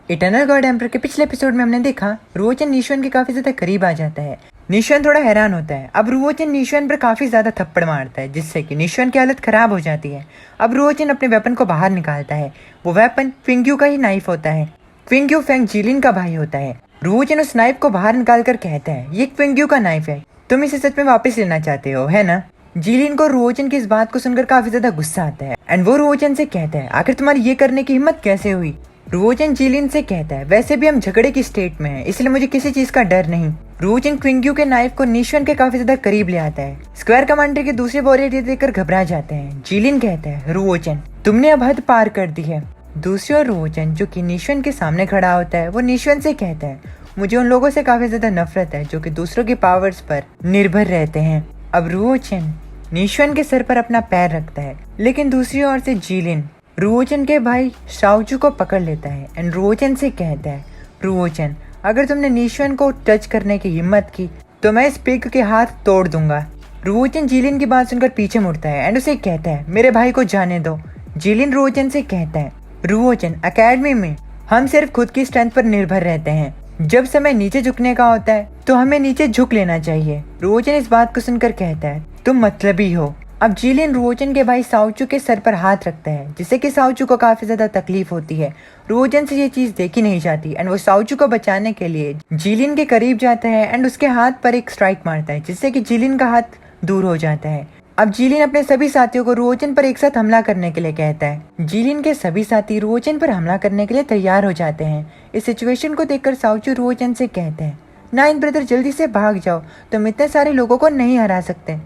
Eternal God emperor के पिछले episode में हमने देखा रुओचन निशुएन के काफी ज्यादा करीब आ जाता है। निशुएन थोड़ा हैरान होता है। अब रुओचन निशुएन पर काफी ज्यादा थप्पड़ मारता है जिससे कि निशुएन की हालत खराब हो जाती है। अब रुओचन अपने वेपन को बाहर निकालता है। वो वेपन फिंग्यू का ही नाइफ होता है। फिंग्यू फेंग जीलिन का भाई होता है। रुओचन उस नाइफ को बाहर निकाल कर कहता है, ये फिंग्यू का नाइफ है, तुम इसे सच में वापस लेना चाहते हो, है ना? जीलिन को रुओचन की इस बात को सुनकर काफी ज्यादा गुस्सा आता है एंड वो रुओचन से कहता है, आखिर तुम्हारी ये करने की हिम्मत कैसे हुई? रुओचन जीलिन से कहता है, वैसे भी हम झगड़े की स्टेट में हैं, इसलिए मुझे किसी चीज का डर नहीं। रुओचन क्विंग्यू के नाइफ को निशुएन के काफी ज्यादा करीब ले आता है। स्क्वायर कमांडर के दूसरे वॉरियर ये देखकर घबरा जाते हैं। जीलिन कहता है, रुओचन तुमने अब हद पार कर दी है। दूसरी ओर रुओचन जो कि निशुएन के सामने खड़ा होता है वो निशुएन से कहता है, मुझे उन लोगों से काफी ज्यादा नफरत है जो कि दूसरों की पावर्स पर निर्भर रहते हैं। अब रुओचन निशुएन के सर पर अपना पैर रखता है, लेकिन दूसरी ओर से जीलिन रुओचन के भाई शाओचू को पकड़ लेता है एंड रुओचन से कहता है, रुओचन अगर तुमने निशुएन को टच करने की हिम्मत की तो मैं इस पिग के हाथ तोड़ दूंगा। रुओचन जीलिन की बात सुनकर पीछे मुड़ता है एंड उसे कहता है, मेरे भाई को जाने दो। जीलिन रुओचन से कहता है, रुओचन अकेडमी में हम सिर्फ खुद की स्ट्रेंथ पर निर्भर रहते हैं, जब समय नीचे झुकने का होता है तो हमें नीचे झुक लेना चाहिए। रुओचन इस बात को सुनकर कहता है, तुम मतलबी हो। अब जीलिन रुओचन के भाई शाओचू के सर पर हाथ रखता है जिससे कि शाओचू को काफी ज्यादा तकलीफ होती है। रुओचन से ये चीज देखी नहीं जाती एंड वो शाओचू को बचाने के लिए जीलिन के करीब जाता है एंड उसके हाथ पर एक स्ट्राइक मारता है जिससे कि जीलिन का हाथ दूर हो जाता है। अब जीलिन अपने सभी साथियों को रुओचन पर एक साथ हमला करने के लिए कहता है। जीलिन के सभी साथी रुओचन पर हमला करने के लिए तैयार हो जाते हैं। इस सिचुएशन को देखकर शाओचू रुओचन से कहते हैं, नाइन ब्रदर जल्दी से भाग जाओ, तुम इतने सारे लोगों को नहीं हरा सकते।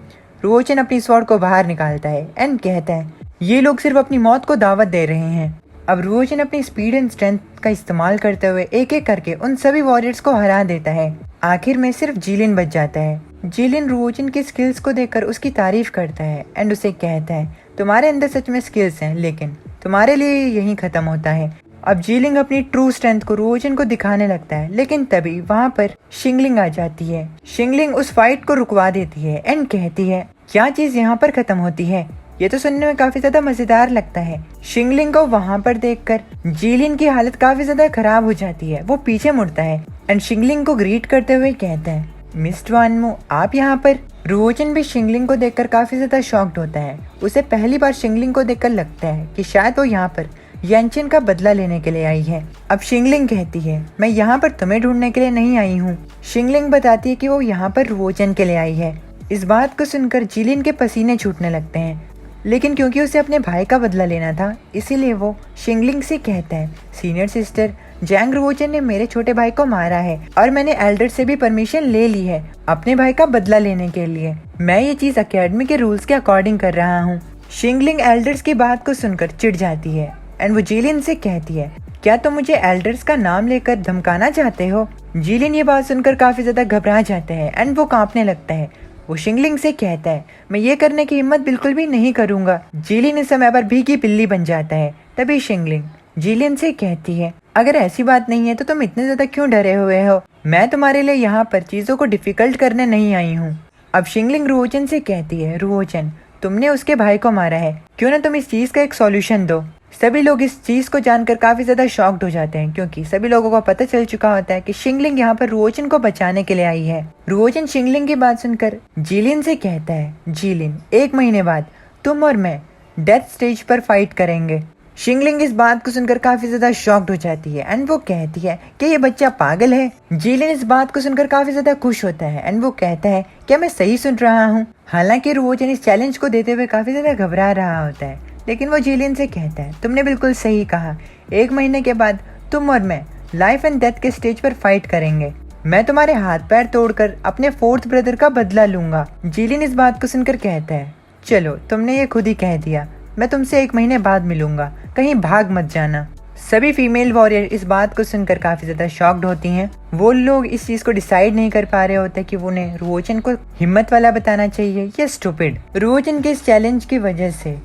रुओचन अपनी स्वॉर्ड को बाहर निकालता है एंड कहता है, ये लोग सिर्फ अपनी मौत को दावत दे रहे हैं। अब रुओचन अपनी स्पीड एंड स्ट्रेंथ का इस्तेमाल करते हुए एक एक करके उन सभी वॉरियर्स को हरा देता है। आखिर में सिर्फ जीलिन बच जाता है। जीलिन रुओचन की स्किल्स को देखकर उसकी तारीफ करता है एंड उसे कहता है, तुम्हारे अंदर सच में स्किल्स हैं, लेकिन तुम्हारे लिए यही खत्म होता है। अब जीलिन अपनी ट्रू स्ट्रेंथ को रुओचन को दिखाने लगता है, लेकिन तभी वहाँ पर शिंगलिंग आ जाती है। शिंगलिंग उस फाइट को रुकवा देती है एंड कहती है, क्या चीज यहाँ पर खत्म होती है? ये तो सुनने में काफी ज्यादा मजेदार लगता है। शिंगलिंग को वहाँ पर देखकर जीलिन की हालत काफी ज्यादा खराब हो जाती है। वो पीछे मुड़ता है एंड शिंगलिंग को ग्रीट करते हुए कहता है, मिस्टर वानमू आप यहाँ पर? रुओचन भी शिंगलिंग को देखकर काफी ज्यादा शॉक्ड होता है। उसे पहली बार शिंगलिंग को देखकर लगता है कि शायद वो यहाँ पर यानचेन का बदला लेने के लिए आई है। अब शिंगलिंग कहती है, मैं यहाँ पर तुम्हें ढूंढने के लिए नहीं आई हूँ। शिंगलिंग बताती है कि वो यहाँ पर रुओचन के लिए आई है। इस बात को सुनकर जीलिन के पसीने छूटने लगते हैं, लेकिन क्योंकि उसे अपने भाई का बदला लेना था इसीलिए वो शिंगलिंग से कहता है, सीनियर सिस्टर जैंग रुओचन ने मेरे छोटे भाई को मारा है और मैंने एल्डर से भी परमिशन ले ली है अपने भाई का बदला लेने के लिए। मैं ये चीज अकेडमी के रूल्स के अकॉर्डिंग कर रहा हूँ। शिंगलिंग एल्डर्स की बात को सुनकर चिढ़ जाती है एंड वो जीलिन से कहती है, क्या तुम मुझे एल्डर्स का नाम लेकर धमकाना चाहते हो? जीलिन ये बात सुनकर काफी ज्यादा घबरा जाता है एंड वो कांपने लगता है। वो शिंगलिंग से कहता है, मैं ये करने की हिम्मत बिल्कुल भी नहीं करूंगा। जीलिन इस समय पर भीगी बिल्ली बन जाता है। तभी शिंगलिंग जीलिन से कहती है, अगर ऐसी बात नहीं है तो तुम इतने ज्यादा क्यों डरे हुए हो? मैं तुम्हारे लिए यहाँ पर चीजों को डिफिकल्ट करने नहीं आई हूँ। अब शिंगलिंग रुओचन से कहती है, रुओचन तुमने उसके भाई को मारा है, क्यों ना तुम इस चीज का एक सॉल्यूशन दो। सभी लोग इस चीज को जानकर काफी ज्यादा शॉक्ड हो जाते हैं क्योंकि सभी लोगों को पता चल चुका होता है कि शिंगलिंग यहाँ पर रुओचन को बचाने के लिए आई है। रुओचन शिंगलिंग की बात सुनकर जीलिन से कहता है, जीलिन 1 महीने बाद तुम और मैं डेथ स्टेज पर फाइट करेंगे। शिंगलिंग इस बात को सुनकर काफी ज्यादा शॉक्ड हो जाती है एंड वो कहती है कि ये बच्चा पागल है। जीलिन इस बात को सुनकर काफी ज्यादा खुश होता है एंड वो कहता है, क्या मैं सही सुन रहा हूँ? हालांकि रुओचन इस चैलेंज को देते हुए काफी ज्यादा घबरा रहा होता है, लेकिन वो जीलिन से कहता है, तुमने बिल्कुल सही कहा, 1 महीने के बाद तुम और मैं लाइफ एंड डेथ के स्टेज पर फाइट करेंगे। मैं तुम्हारे हाथ पैर तोड़कर अपने 4th ब्रदर का बदला लूंगा। जीलिन इस बात को सुनकर कहता है, चलो तुमने ये खुद ही कह दिया, मैं तुमसे 1 महीने बाद मिलूंगा, कहीं भाग मत जाना। सभी फीमेल वॉरियर इस बात को सुनकर काफी ज्यादा शॉक्ड होती हैं। वो लोग इस चीज को डिसाइड नहीं कर पा रहे होते कि उन्हें रुओचन को हिम्मत वाला बताना चाहिए या स्टूपिड। रुओचन के इस चैलेंज की वजह से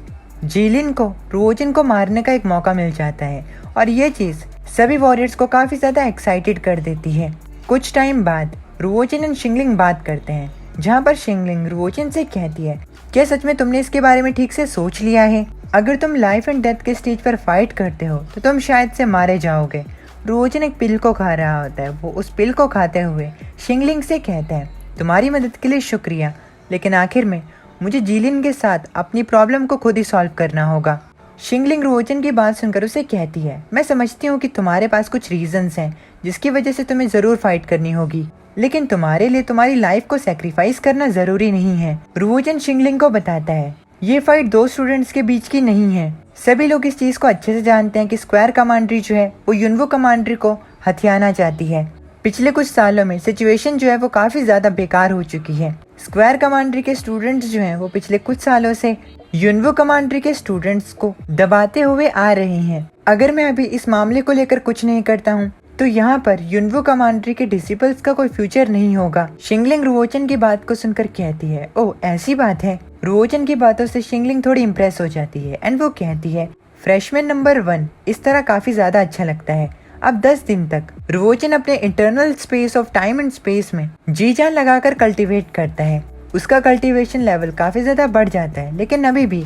जीलिन को रुओचन को मारने का एक मौका मिल जाता है और ये चीज सभी वॉरियर्स को काफी ज्यादा एक्साइटेड कर देती है। कुछ टाइम बाद रुओचन एंड शिंगलिंग बात करते हैं, जहाँ पर शिंगलिंग रुओचन से कहती है, क्या सच में तुमने इसके बारे में ठीक से सोच लिया है? अगर तुम लाइफ एंड डेथ के स्टेज पर फाइट करते हो तो तुम शायद से मारे जाओगे। रुओजन एक पिल को खा रहा होता है। वो उस पिल को खाते हुए शिंगलिंग से कहता है, तुम्हारी मदद के लिए शुक्रिया, लेकिन आखिर में मुझे जीलिन के साथ अपनी प्रॉब्लम को खुद ही सॉल्व करना होगा। शिंगलिंग रुओजन की बात सुनकर उसे कहती है, मैं समझती हूँ कि तुम्हारे पास कुछ रीजंस हैं जिसकी वजह से तुम्हें ज़रूर फाइट करनी होगी, लेकिन तुम्हारे लिए तुम्हारी लाइफ को सेक्रीफाइस करना ज़रूरी नहीं है। रुओजन शिंगलिंग को बताता है, ये फाइट दो स्टूडेंट्स के बीच की नहीं है। सभी लोग इस चीज़ को अच्छे से जानते हैं कि स्क्वायर कमांड्री जो है वो युनवो कमांड्री को हथियाना चाहती है। पिछले कुछ सालों में सिचुएशन जो है वो काफ़ी ज़्यादा बेकार हो चुकी है। स्क्वायर कमांड्री के स्टूडेंट्स जो हैं वो पिछले कुछ सालों से युनवो कमांड्री के स्टूडेंट्स को दबाते हुए आ रहे हैं। अगर मैं अभी इस मामले को लेकर कुछ नहीं करता हूँ तो यहाँ पर युनवो कमांड्री के डिसिपल्स का कोई फ्यूचर नहीं होगा। शिंगलिंग रुओजन की बात को सुनकर कहती है, ओह ऐसी बात है। रुओजन की बातों से शिंगलिंग थोड़ी इम्प्रेस हो जाती है एंड वो कहती है, फ्रेशमैन नंबर 1 इस तरह काफी ज्यादा अच्छा लगता है। अब 10 दिन तक रुओजन अपने internal space of time and space में जी जान लगाकर कल्टीवेट करता है। उसका कल्टीवेशन लेवल काफी ज्यादा बढ़ जाता है, लेकिन अभी भी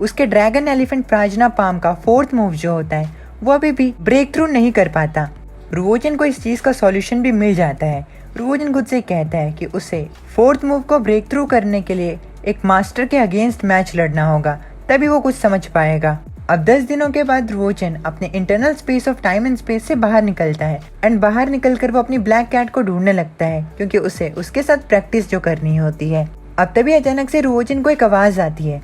उसके ड्रैगन एलिफेंट प्राजना पाम का 4th मूव जो होता है वो अभी भी ब्रेक थ्रू नहीं कर पाता। रुओजन को इस चीज का सॉल्यूशन भी मिल जाता है। रुओजन खुद से कहता है कि उसे 4th मूव को ब्रेक थ्रू करने के लिए एक मास्टर के अगेंस्ट मैच लड़ना होगा, तभी वो कुछ समझ पाएगा। अब 10 दिनों के बाद रुओजन अपने internal space of time and space से बाहर निकलता है एंड बाहर निकलकर वो अपनी ब्लैक कैट को ढूंढने लगता है, क्योंकि उसे उसके साथ प्रैक्टिस जो करनी होती है। अब तभी अचानक से रुओजन को एक आवाज आती है।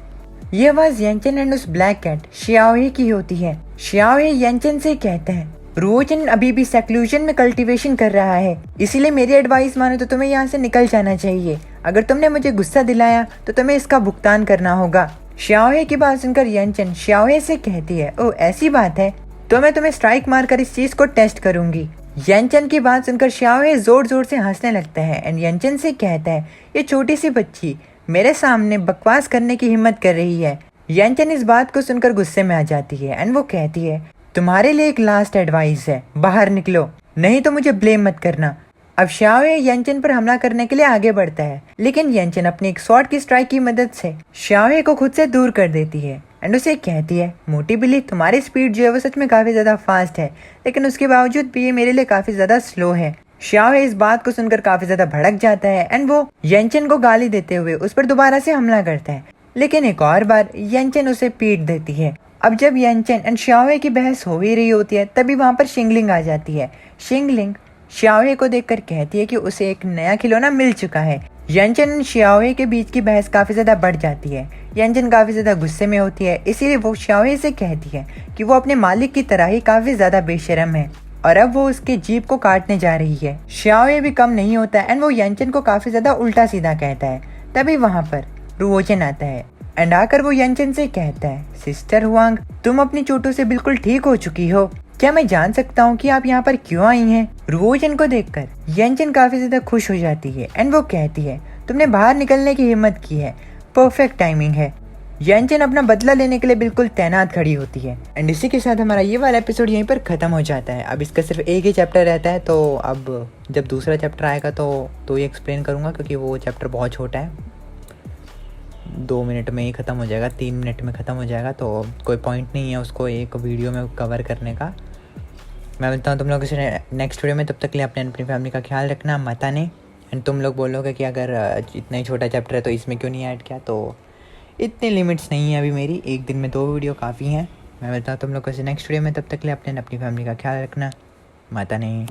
ये आवाज येंचन एंड उस ब्लैक कैट शियाओहे की होती है। शियाओहे येंचन से कहते हैं, रुओजन अभी भी सेक्लूजन में कल्टीवेशन कर रहा है, इसीलिए मेरी एडवाइस मानो तो तुम्हें यहाँ से निकल जाना चाहिए। अगर तुमने मुझे गुस्सा दिलाया तो तुम्हें इसका भुगतान करना होगा। शियाओहे की बात सुनकर येंचन शियाओहे से कहती है, ओह ऐसी बात है, तो मैं तुम्हें स्ट्राइक मारकर इस चीज को टेस्ट करूंगी। येंचन की बात सुनकर शियाओहे जोर जोर से हंसने लगता है एंड येंचन से कहता है, ये छोटी सी बच्ची मेरे सामने बकवास करने की हिम्मत कर रही है। येंचन इस बात को सुनकर गुस्से में आ जाती है एंड वो कहती है, तुम्हारे लिए एक लास्ट एडवाइस है, बाहर निकलो, नहीं तो मुझे ब्लेम मत करना। अब शियाओहे येंचन पर हमला करने के लिए आगे बढ़ता है, लेकिन येंचन अपनी एक स्वॉर्ड की स्ट्राइक की मदद से शियाओहे को खुद से दूर कर देती है एंड उसे कहती है, मोटी बिल्ली तुम्हारी स्पीड जो है वो सच में काफी ज्यादा फास्ट है, लेकिन उसके बावजूद भी ये मेरे लिए काफी ज्यादा स्लो है। शियाओहे इस बात को सुनकर काफी ज्यादा भड़क जाता है एंड वो येंचन को गाली देते हुए उस पर दोबारा से हमला करता है, लेकिन एक और बार येंचन उसे पीट देती है। अब जब येंचन एंड शियाओहे की बहस हो ही रही होती है, तभी वहाँ पर शिंगलिंग आ जाती है। शिंगलिंग शियाओहे को देखकर कहती है कि उसे एक नया खिलौना मिल चुका है। येंचन एंड शियाओहे के बीच की बहस काफी ज्यादा बढ़ जाती है। येंचन काफी ज्यादा गुस्से में होती है, इसीलिए वो शियाओहे से कहती है कि वो अपने मालिक की तरह ही काफी ज्यादा बेशरम है और अब वो उसके जीभ को काटने जा रही है। शियाओहे भी कम नहीं होता एंड वो येंचन को काफी ज्यादा उल्टा सीधा कहता है। तभी वहाँ पर रुओजन आता है एंड आकर वो येंचन से कहता है, सिस्टर हुआंग तुम अपनी चोटों से बिल्कुल ठीक हो चुकी हो, क्या मैं जान सकता हूँ कि आप यहाँ पर क्यों आई हैं? रुओजन को देखकर येंचन काफी ज्यादा खुश हो जाती है एंड वो कहती है, तुमने बाहर निकलने की हिम्मत की है, परफेक्ट टाइमिंग है। येंचन अपना बदला लेने के लिए बिल्कुल तैनात खड़ी होती है एंड इसी के साथ हमारा ये वाला एपिसोड यहीं पर खत्म हो जाता है। अब इसका सिर्फ एक ही चैप्टर रहता है, तो अब जब दूसरा चैप्टर आएगा तो ये एक्सप्लेन करूँगा, क्योंकि वो चैप्टर बहुत छोटा है, 2 मिनट में ही ख़त्म हो जाएगा, 3 मिनट में ख़त्म हो जाएगा, तो कोई पॉइंट नहीं है उसको एक वीडियो में कवर करने का। मैं मिलता हूँ तुम लोगों से नेक्स्ट वीडियो में, तब तक के लिए अपनी फैमिली का ख्याल रखना, माता ने। एंड तुम लोग बोलोगे कि अगर इतना ही छोटा चैप्टर है तो इसमें क्यों नहीं ऐड किया, तो इतने लिमिट्स नहीं है अभी मेरी, एक दिन में 2 वीडियो काफ़ी हैं। मैं मिलता हूँ तुम लोगों से नेक्स्ट वीडियो में, तब तक के लिए अपनी फैमिली का ख्याल रखना, माता ने।